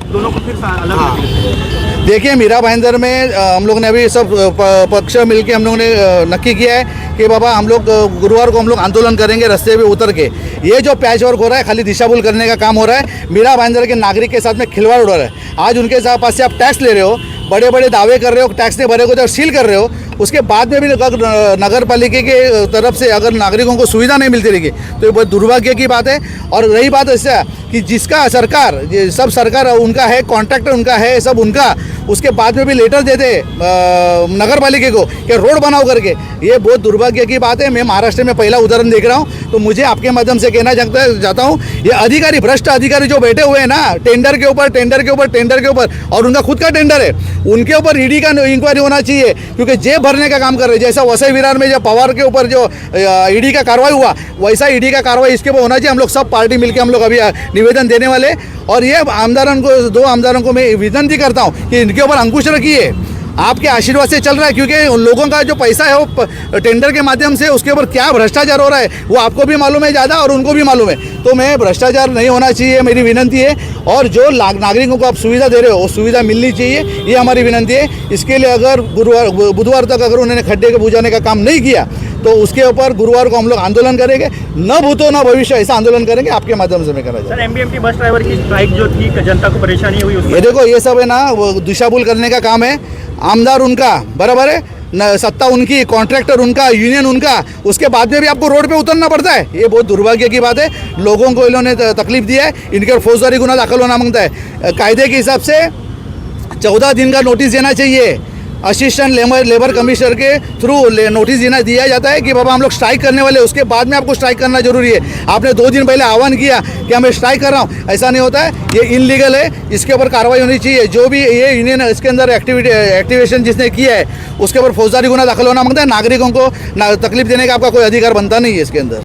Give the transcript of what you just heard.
दोनों को फिर अलग अलग? देखिए, मीरा भाईंदर में हम लोग ने अभी सब पक्ष मिलके हम लोग ने नक्की किया है कि बाबा हम लोग गुरुवार को हम लोग आंदोलन करेंगे रास्ते पे उतर के। ये जो पैच वर्क हो रहा है खाली दिशाभूल करने का काम हो रहा है, मीरा भाईंदर के नागरिक के साथ में खिलवाड़ उड़ रहा है। आज उनके पास से आप टैक्स ले रहे हो, बड़े बड़े दावे कर रहे हो, टैक्स नहीं भरे को जब सील कर रहे हो, उसके बाद में भी नगर पालिका के तरफ से अगर नागरिकों को सुविधा नहीं मिलती रहेगी तो ये बहुत दुर्भाग्य की बात है। और रही बात ऐसा कि जिसका सरकार, ये सब सरकार उनका है, कॉन्ट्रैक्टर उनका है, सब उनका, उसके बाद में भी लेटर दे दे नगर पालिका को कि रोड बनाओ करके, ये बहुत दुर्भाग्य की बात है। मैं महाराष्ट्र में पहला उदाहरण देख रहा हूँ, तो मुझे आपके माध्यम से कहना चाहता हूँ, ये अधिकारी, भ्रष्ट अधिकारी जो बैठे हुए हैं ना, टेंडर के ऊपर, और उनका खुद का टेंडर है, उनके ऊपर ईडी का इंक्वायरी होना चाहिए, क्योंकि जेब भरने का काम कर रहे हैं। जैसा वसई विरार में जो पवार के ऊपर जो ईडी का कार्रवाई हुआ, वैसा ईडी का कार्रवाई इसके ऊपर होना चाहिए। हम लोग सब पार्टी मिलकर हम लोग अभी निवेदन देने वाले, और ये दो आमदारों को मैं विनती करता हूँ कि इनके ऊपर अंकुश रखिए। आपके आशीर्वाद से चल रहा है, क्योंकि उन लोगों का जो पैसा है वो टेंडर के माध्यम से, उसके ऊपर क्या भ्रष्टाचार हो रहा है वो आपको भी मालूम है ज़्यादा और उनको भी मालूम है। तो मैं भ्रष्टाचार नहीं होना चाहिए, मेरी विनती है। और जो नागरिकों को आप सुविधा दे रहे हो वो सुविधा मिलनी चाहिए, ये हमारी विनती है। इसके लिए अगर बुधवार तक अगर उन्होंने खड्डे को बुझाने का काम नहीं किया तो उसके ऊपर गुरुवार को हम लोग आंदोलन करेंगे, न भूतो न भविष्य, ऐसा आंदोलन करेंगे आपके माध्यम से मैं करा जाए। सर, एमबीएमटी बस ड्राइवर की स्ट्राइक जो थी, जनता को परेशानी हुई, ये देखो, ये सब है ना, वो दिशाभूल करने का काम है। आमदार उनका बराबर है, सत्ता उनकी, कॉन्ट्रैक्टर उनका, यूनियन उनका, उसके बाद में भी आपको रोड पे उतरना पड़ता है। ये बहुत दुर्भाग्य की बात है। लोगों को इन्होंने तकलीफ दी है, इनके ऊपर फौजदारी गुना दाखिल होना मांगता है। कायदे के हिसाब से 14 दिन का नोटिस देना चाहिए। असिस्टेंट लेबर कमिश्नर के थ्रू नोटिस दिया जाता है कि बाबा हम लोग स्ट्राइक करने वाले, उसके बाद में आपको स्ट्राइक करना जरूरी है। आपने 2 दिन पहले आह्वान किया कि मैं स्ट्राइक कर रहा हूँ, ऐसा नहीं होता है, ये इनलीगल है, इसके ऊपर कार्रवाई होनी चाहिए। जो भी ये यूनियन इसके अंदर एक्टिवेशन जिसने किया है उसके ऊपर फौजदारी गुना दाखिल होना मांगता है। नागरिकों को तकलीफ देने का आपका कोई अधिकार बनता नहीं है इसके अंदर।